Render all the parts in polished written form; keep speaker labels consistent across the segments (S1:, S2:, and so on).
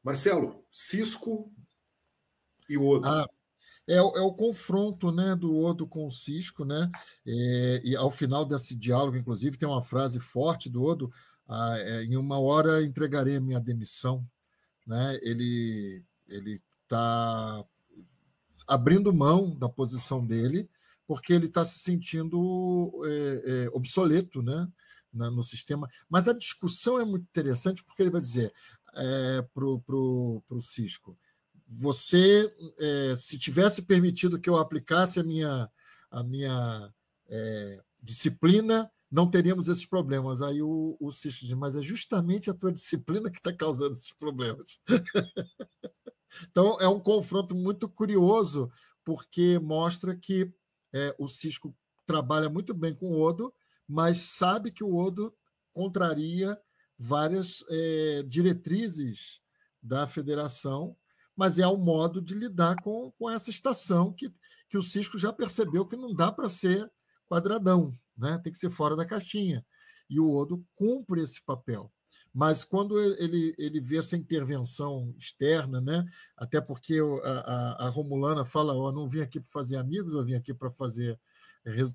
S1: Marcelo, Cisco e Odo.
S2: É o confronto, né, do Odo com o Cisco, né? E ao final desse diálogo, inclusive, tem uma frase forte do Odo: em 1 hora entregarei a minha demissão, né? Ele está abrindo mão da posição dele porque ele está se sentindo obsoleto, né, no sistema. Mas a discussão é muito interessante porque ele vai dizer para o Cisco: você, se tivesse permitido que eu aplicasse a minha disciplina, não teríamos esses problemas. Aí o Cisco diz: mas é justamente a tua disciplina que está causando esses problemas. Então, é um confronto muito curioso, porque mostra que o Cisco trabalha muito bem com o Odo, mas sabe que o Odo contraria várias diretrizes da federação, mas é o modo de lidar com essa estação que o Cisco já percebeu que não dá para ser quadradão, né? Tem que ser fora da caixinha. E o Odo cumpre esse papel. Mas quando ele vê essa intervenção externa, né? Até porque a Romulana fala: eu não vim aqui para fazer amigos, eu vim aqui para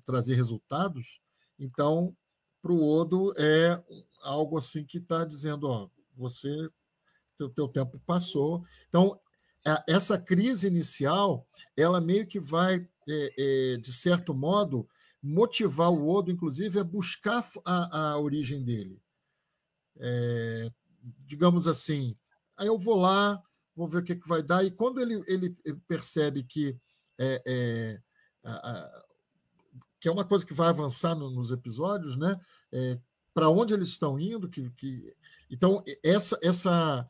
S2: trazer resultados. Então, para o Odo é algo assim que está dizendo: ó, teu tempo passou. Então, essa crise inicial, ela meio que vai, de certo modo, motivar o Odo, inclusive, a buscar a origem dele. Digamos assim, aí eu vou lá, vou ver o que vai dar, e quando ele percebe que que é uma coisa que vai avançar nos episódios, né? Para onde eles estão indo, então essa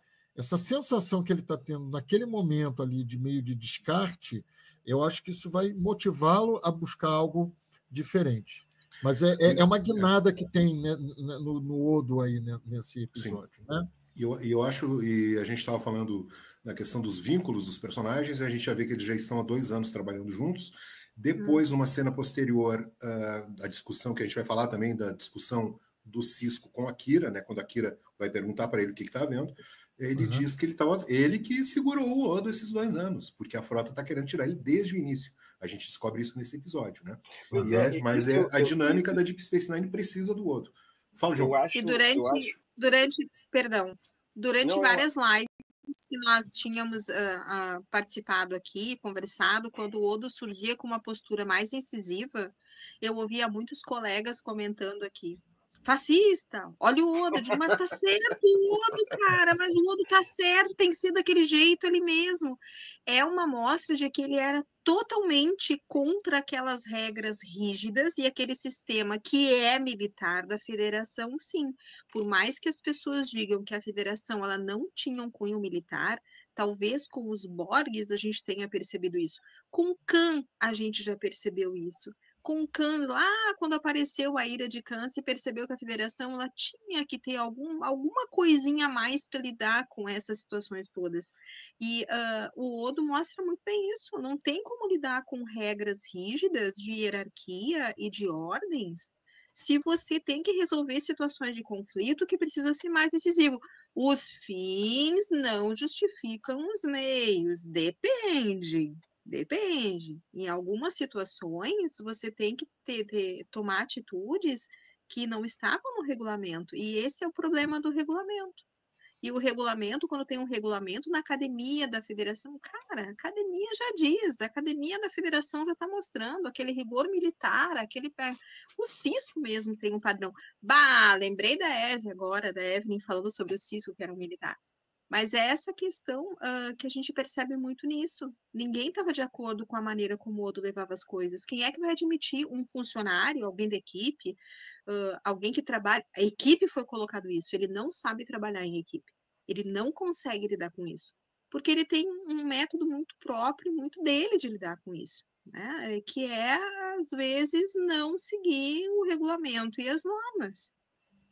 S2: sensação que ele está tendo naquele momento ali de meio de descarte, eu acho que isso vai motivá-lo a buscar algo diferente. Mas é uma guinada que tem, né, no Odo aí, né, nesse episódio. Né?
S1: E eu acho, e a gente estava falando da questão dos vínculos dos personagens, e a gente já vê que eles já estão há 2 anos trabalhando juntos. Depois, numa cena posterior, a discussão que a gente vai falar também, da discussão do Cisco com a Kira, né, quando a Kira vai perguntar para ele o que está havendo, ele diz que ele que segurou o Odo esses 2 anos, porque a frota está querendo tirar ele desde o início. A gente descobre isso nesse episódio, né? Mas a dinâmica da Deep Space Nine precisa do Odo. Fala, João.
S3: E durante várias lives que nós tínhamos participado aqui, conversado, quando o Odo surgia com uma postura mais incisiva, eu ouvia muitos colegas comentando aqui: fascista, olha o Odo. Eu digo: mas tá certo o Odo, cara, mas o Odo tá certo, tem que ser daquele jeito ele mesmo. É uma amostra de que ele era totalmente contra aquelas regras rígidas e aquele sistema que é militar da federação, sim. Por mais que as pessoas digam que a federação ela não tinha um cunho militar, talvez com os Borgs a gente tenha percebido isso. Com Khan a gente já percebeu isso. Com Khan, lá quando apareceu a ira de Khan, se percebeu que a federação ela tinha que ter alguma coisinha a mais para lidar com essas situações todas. E o Odo mostra muito bem isso. Não tem como lidar com regras rígidas de hierarquia e de ordens se você tem que resolver situações de conflito que precisa ser mais decisivo. Os fins não justificam os meios. Depende. Em algumas situações, você tem que tomar atitudes que não estavam no regulamento. E esse é o problema do regulamento. E o regulamento, quando tem um regulamento na academia da federação, cara, a academia já diz, a academia da federação já está mostrando aquele rigor militar, o Cisco mesmo tem um padrão. Lembrei da Eve agora, da Evelyn falando sobre o Cisco, que era um militar. Mas é essa questão que a gente percebe muito nisso. Ninguém estava de acordo com a maneira como o Odo levava as coisas. Quem é que vai admitir um funcionário, alguém da equipe, alguém que trabalha... A equipe foi colocado isso. Ele não sabe trabalhar em equipe. Ele não consegue lidar com isso. Porque ele tem um método muito próprio, muito dele de lidar com isso. Né? Que é, às vezes, não seguir o regulamento e as normas.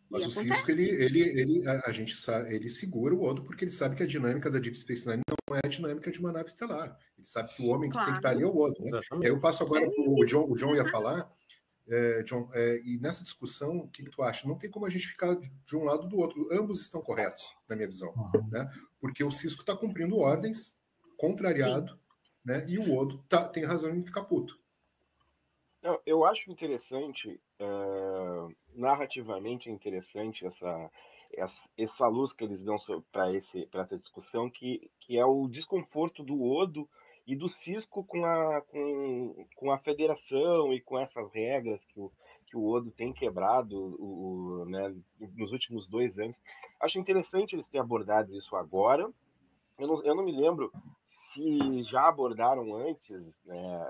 S1: Mas o Cisco, ele segura o Odo porque ele sabe que a dinâmica da Deep Space Nine não é a dinâmica de uma nave estelar. Ele sabe que o homem que tem que estar ali é o Odo. Né? E aí eu passo agora para o John ia falar John, e nessa discussão, o que tu acha? Não tem como a gente ficar de um lado ou do outro. Ambos estão corretos, na minha visão. Né? Porque o Sisko está cumprindo ordens, contrariado, né? E o Odo tem razão em ficar puto.
S4: Eu acho interessante, narrativamente é interessante essa luz que eles dão para essa discussão, que é o desconforto do Odo e do Sisko com a federação e com essas regras que o Odo tem quebrado né, nos últimos 2 anos. Acho interessante eles terem abordado isso agora. Eu não me lembro se já abordaram antes, né,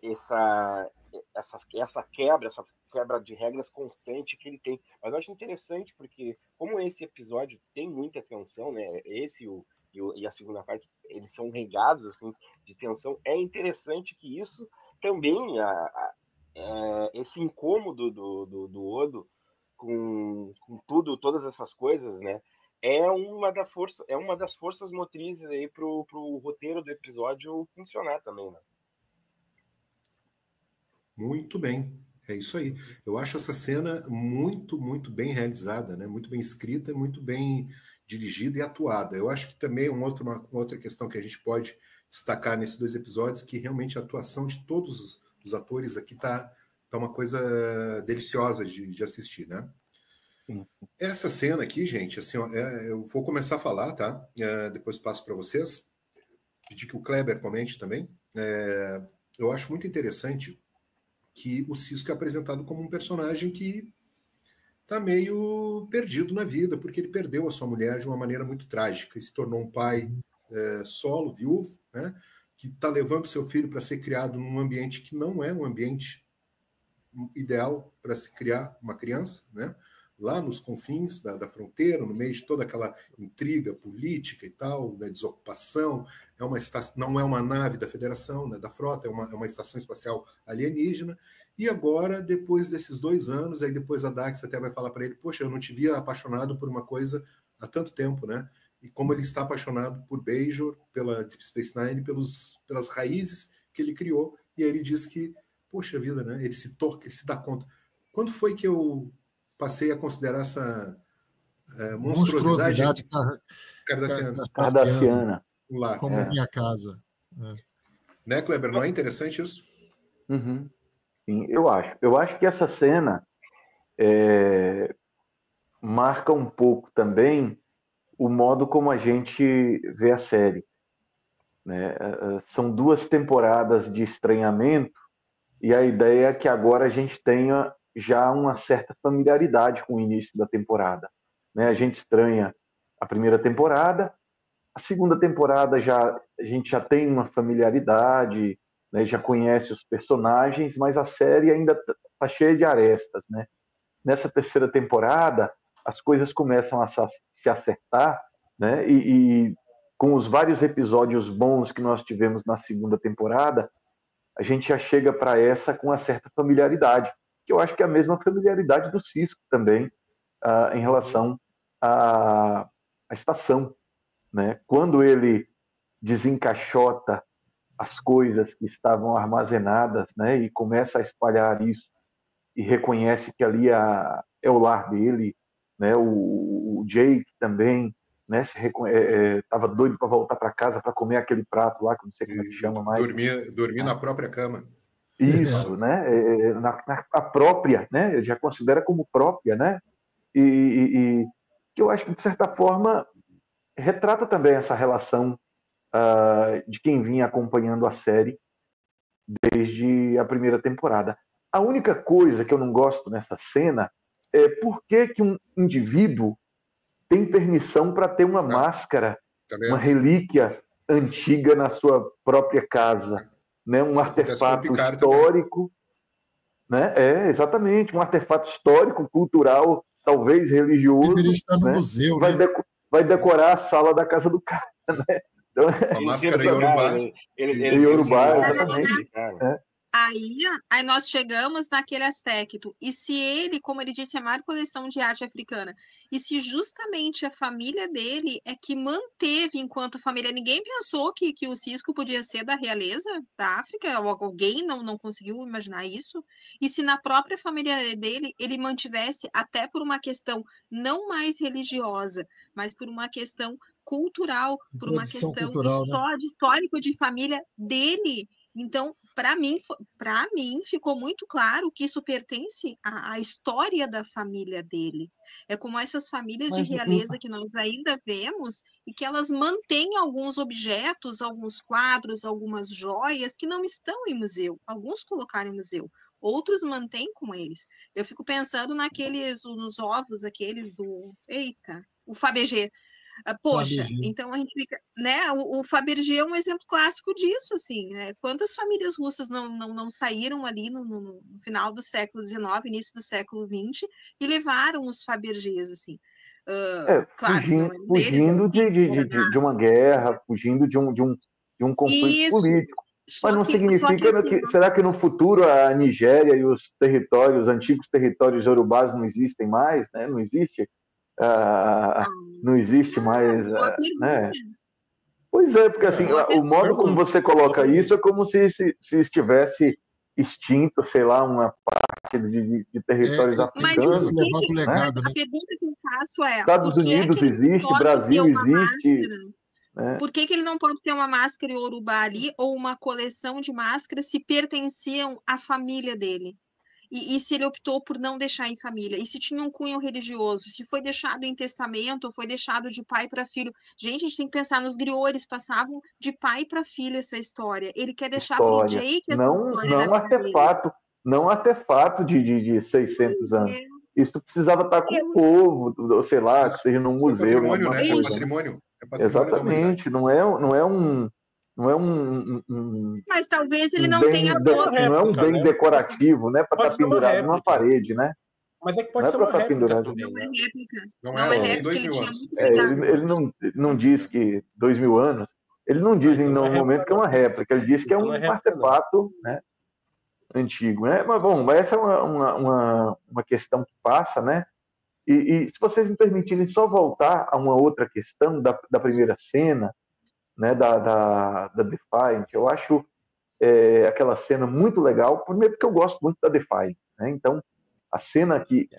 S4: essa quebra de regras constante que ele tem. Mas eu acho interessante porque, como esse episódio tem muita tensão, né, esse e a segunda parte, eles são regados assim, de tensão, é interessante que isso também, esse incômodo do Odo com todas essas coisas, né, é uma das forças motrizes aí pro roteiro do episódio funcionar também, né?
S1: Muito bem, é isso aí. Eu acho essa cena muito, muito bem realizada, né? Muito bem escrita, muito bem dirigida e atuada. Eu acho que também uma outra questão que a gente pode destacar nesses 2 episódios, que realmente a atuação de todos os atores aqui tá uma coisa deliciosa de assistir, né? Essa cena aqui, gente, assim, ó, eu vou começar a falar, tá? Depois passo para vocês. Pedir que o Kleber comente também. Eu acho muito interessante que o Sisko é apresentado como um personagem que está meio perdido na vida, porque ele perdeu a sua mulher de uma maneira muito trágica e se tornou um pai solo, viúvo, né, que está levando seu filho para ser criado num ambiente que não é um ambiente ideal para se criar uma criança, né, lá nos confins da fronteira, no meio de toda aquela intriga política e tal, da desocupação. Não é uma nave da Federação, né, da frota, é uma estação espacial alienígena. E agora, depois desses 2 anos, aí depois a Dax até vai falar para ele, poxa, eu não te via apaixonado por uma coisa há tanto tempo, né? E como ele está apaixonado por Bajor, pela Deep Space Nine, pelas raízes que ele criou. E aí ele diz que, poxa vida, né? Ele se dá conta. Quando foi que eu passei a considerar essa monstruosidade
S2: cardassiana como
S1: lá,
S2: minha casa.
S1: Né, Kleber? Não é interessante isso?
S5: Uhum. Sim, eu acho. Eu acho que essa cena marca um pouco também o modo como a gente vê a série. Né? São 2 temporadas de estranhamento e a ideia é que agora a gente tenha já uma certa familiaridade com o início da temporada. Né? A gente estranha a primeira temporada, a segunda temporada a gente já tem uma familiaridade, né? Já conhece os personagens, mas a série ainda está cheia de arestas. Né? Nessa terceira temporada, as coisas começam a se acertar, né? E com os vários episódios bons que nós tivemos na segunda temporada, a gente já chega para essa com uma certa familiaridade, que eu acho que é a mesma familiaridade do Sisko também, em relação à estação. Né? Quando ele desencaixota as coisas que estavam armazenadas, né, e começa a espalhar isso, e reconhece que ali é o lar dele, né, o Jake também, né, estava doido para voltar para casa para comer aquele prato lá, que não sei como é que chama mais.
S1: Dormir na própria cama.
S5: Isso, né? A própria, né? Ele já considera como própria, né? E que eu acho que, de certa forma, retrata também essa relação de quem vinha acompanhando a série desde a primeira temporada. A única coisa que eu não gosto nessa cena é por que um indivíduo tem permissão para ter uma máscara, uma relíquia antiga na sua própria casa, né? Um artefato histórico, né? Exatamente, um artefato histórico, cultural, talvez religioso.
S2: Deveria estar no museu, né?
S5: Vai decorar a sala da casa do cara, né?
S1: Então, a máscara Yorubá.
S5: Yorubá, exatamente.
S3: Aí nós chegamos naquele aspecto. E se ele, como ele disse, é a maior coleção de arte africana, e se justamente a família dele é que manteve enquanto família, ninguém pensou que o Cisco podia ser da realeza da África, ou alguém não conseguiu imaginar isso, e se na própria família dele ele mantivesse, até por uma questão não mais religiosa, mas por uma questão cultural, por uma
S2: Tradição
S3: questão
S2: cultural, né?
S3: histórico de família dele. Então, para mim ficou muito claro que isso pertence à história da família dele. É como essas famílias de
S5: Mas
S3: realeza que nós ainda vemos e que elas mantêm alguns objetos, alguns quadros, algumas joias que não estão em museu. Alguns colocaram em museu, outros mantêm com eles. Eu fico pensando nos ovos, aqueles eita, o Fabergé. Poxa,
S2: Fabio,
S3: então a gente fica, né? O Fabergé é um exemplo clássico disso, assim, né? Quantas famílias russas não saíram ali no final do século XIX, início do século XX, e levaram os Fabergés, assim. Claro que não eram deles, era
S5: fugindo
S3: assim, era
S5: de uma guerra, fugindo de um conflito
S3: isso.
S5: político. Mas não significa
S3: Assim,
S5: que. Será que no futuro a Nigéria e os territórios, os antigos territórios yorubás não existem mais? Né? Não existe?
S3: ah,
S5: Não existe mais.
S3: boa
S5: Né?
S3: pergunta.
S5: Pois é, porque assim,
S3: Boa
S5: o modo como
S6: pergunta.
S5: você coloca isso é como se estivesse extinto, sei lá, uma parte de territórios
S3: Mas
S5: africanos.
S2: tivesse levado o
S5: Né?
S2: legado,
S3: a
S2: né?
S3: pergunta que eu faço é,
S5: Estados
S3: por que é que
S5: Unidos
S3: ele não
S5: existe,
S3: pode ter
S5: Brasil
S3: uma
S5: existe.
S3: máscara?
S5: Né?
S3: Por que ele não pode ter uma máscara iorubá ali ou uma coleção de máscaras se pertenciam à família dele? E se ele optou por não deixar em família? E se tinha um cunho religioso? Se foi deixado em testamento ou foi deixado de pai para filho? Gente, a gente tem que pensar nos griots, passavam de pai para filho essa história. Ele quer deixar para o
S5: História.
S3: Jake essa
S5: Não,
S3: história da
S5: não
S3: vida dele.
S5: artefato, não artefato de 600
S3: Pois
S5: anos.
S3: é.
S5: Isso precisava estar com o povo, ou sei lá, que seja num
S1: Isso é
S5: museu, em
S1: patrimônio,
S5: alguma
S1: né? É
S5: coisa. Né?
S1: patrimônio. É patrimônio da humanidade.
S5: Exatamente. Não é
S3: Mas talvez ele
S5: um
S3: não tenha
S5: bem,
S3: todo.
S5: não é um
S6: réplica,
S5: bem
S6: né?
S5: decorativo, né? Para
S6: Pode
S5: estar
S6: ser uma
S5: pendurado numa
S6: réplica.
S5: parede, né?
S6: Mas é que
S5: Não
S6: pode
S5: é
S6: ser
S5: para
S6: uma
S5: estar
S6: réplica
S5: pendurado.
S6: também,
S3: Não é
S6: né?
S3: réplica.
S1: Não
S3: Não
S1: é,
S3: é
S1: ela tem
S3: réplica,
S1: 2
S3: ele
S1: mil
S3: tinha
S1: anos.
S3: muito
S5: Ele,
S3: cuidado.
S5: ele não diz que 2000 anos. Ele não diz
S6: Então não é
S5: no
S6: réplica,
S5: momento que é
S6: não.
S5: uma réplica. Ele diz que é
S6: Então não é
S5: um
S6: réplica, não.
S5: artefato, né? Antigo, né? Mas bom, essa é uma questão que passa, né? E se vocês me permitirem só voltar a uma outra questão da primeira cena, né? Da Defiant, eu acho aquela cena muito legal. Primeiro porque eu gosto muito da Defiant, né? Então a cena que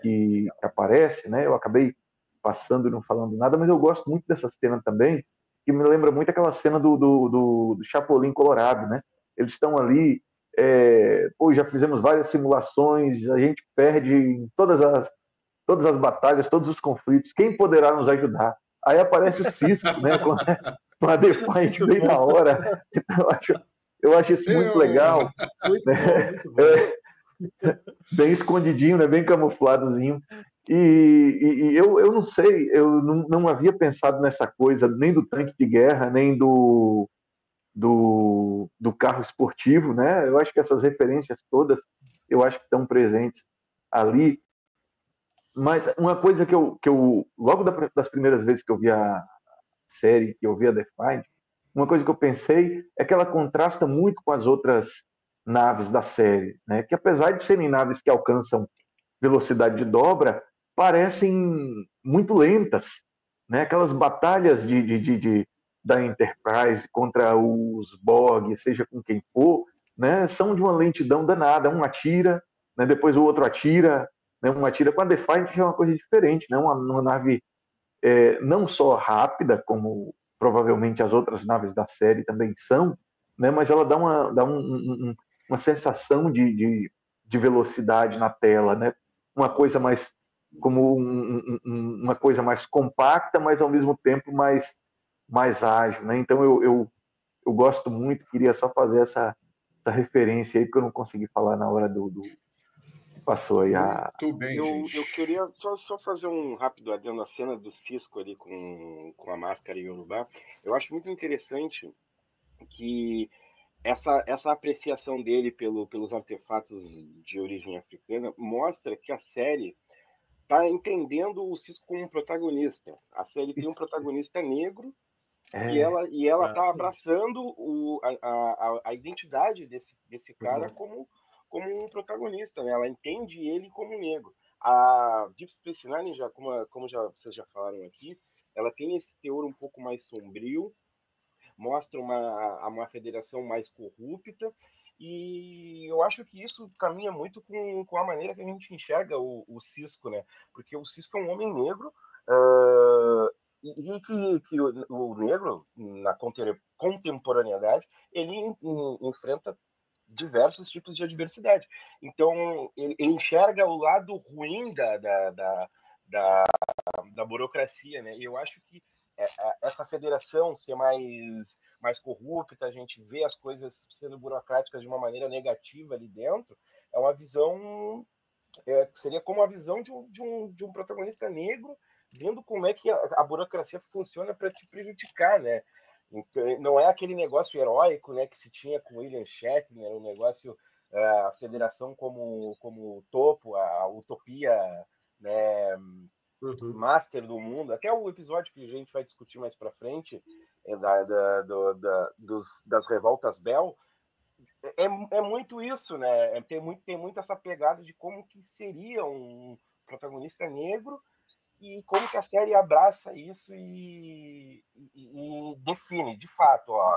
S5: aparece, né? Eu acabei passando e não falando nada, mas eu gosto muito dessa cena também, que me lembra muito aquela cena do Chapolin Colorado, né? Eles estão ali, já fizemos várias simulações, a gente perde em todas as batalhas, todos os conflitos, quem poderá nos ajudar? Aí aparece o Cisco, né? Com a Defiant
S6: Muito
S5: bem
S6: bom.
S5: na hora. Então, eu acho isso muito legal.
S6: Muito
S5: Né?
S6: bom, muito bom.
S5: Bem escondidinho, né? Bem camufladozinho. E eu não sei, eu não havia pensado nessa coisa, nem do tanque de guerra, nem do carro esportivo, né? Eu acho que essas referências todas, eu acho que estão presentes ali. Mas uma coisa que eu logo das primeiras vezes que eu vi a série, que eu vi a Defiant, uma coisa que eu pensei é que ela contrasta muito com as outras naves da série, né? Que apesar de serem naves que alcançam velocidade de dobra, parecem muito lentas, né? Aquelas batalhas da Enterprise contra os Borg, seja com quem for, né? São de uma lentidão danada. Um atira, né? Depois o outro atira, né? Um atira. Com a Defiant é uma coisa diferente, né? Uma nave não só rápida, como provavelmente as outras naves da série também são, né? Mas ela dá uma sensação de velocidade na tela, né? Uma coisa mais como uma coisa mais compacta, mas ao mesmo tempo mais ágil, né? Então eu gosto muito, queria só fazer essa referência aí, porque eu não consegui falar na hora do passou aí a...
S1: Muito bem, gente.
S4: Eu queria só fazer um rápido adendo na cena do Cisco ali com a máscara em Yorubá. Eu acho muito interessante que essa apreciação dele pelos artefatos de origem africana mostra que a série está entendendo o Cisco como um protagonista. A série tem um protagonista negro E ela tá abraçando a identidade desse cara como um protagonista, né? Ela entende ele como negro. A Deep Space Nine, como vocês já falaram aqui, ela tem esse teor um pouco mais sombrio, mostra uma federação mais corrupta, e eu acho que isso caminha muito com a maneira que a gente enxerga o Sisko, né? Porque o Sisko é um homem negro, e que o negro, na contemporaneidade, ele enfrenta diversos tipos de adversidade. Então, ele enxerga o lado ruim da burocracia, né? E eu acho que essa federação ser mais corrupta, a gente vê as coisas sendo burocráticas de uma maneira negativa ali dentro, é uma visão, seria como a visão de um protagonista negro, vendo como é que a burocracia funciona para te prejudicar, né? Então, não é aquele negócio heróico, né, que se tinha com William Shatner, um negócio, a federação como topo, a utopia, né, master do mundo. Até o episódio que a gente vai discutir mais para frente, das revoltas Bell, é muito isso, né? Tem muito essa pegada de como que seria um protagonista negro e como que a série abraça isso e define, de fato, ó,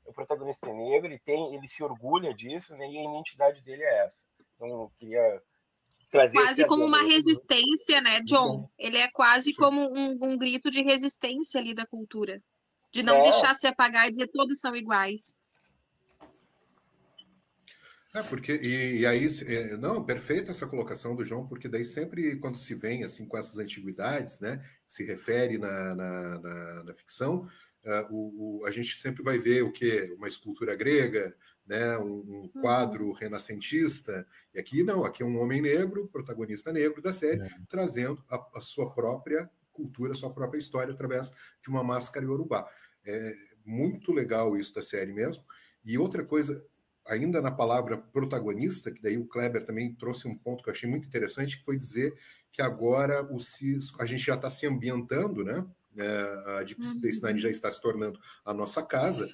S4: o protagonista é negro, ele se orgulha disso, né? E a identidade dele é essa. Então, eu queria trazer
S3: quase como uma resistência, né, John? Ele é quase como um grito de resistência ali da cultura, de não deixar se apagar e dizer todos são iguais.
S1: Porque e aí não, perfeita essa colocação do João, porque daí sempre quando se vem assim com essas antiguidades, né, se refere na ficção, a gente sempre vai ver o que uma escultura grega, né, um quadro renascentista, e aqui não, aqui é um homem negro, protagonista negro da série, trazendo a sua própria cultura, a sua própria história através de uma máscara iorubá. É muito legal isso da série mesmo. E outra coisa, ainda na palavra protagonista, que daí o Kleber também trouxe um ponto que eu achei muito interessante, que foi dizer que agora a gente já está se ambientando, né? A Deep Space Nine já está se tornando a nossa casa,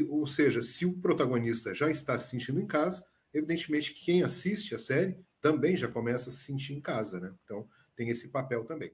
S1: ou seja, se o protagonista já está se sentindo em casa, evidentemente que quem assiste a série também já começa a se sentir em casa, né? Então tem esse papel também.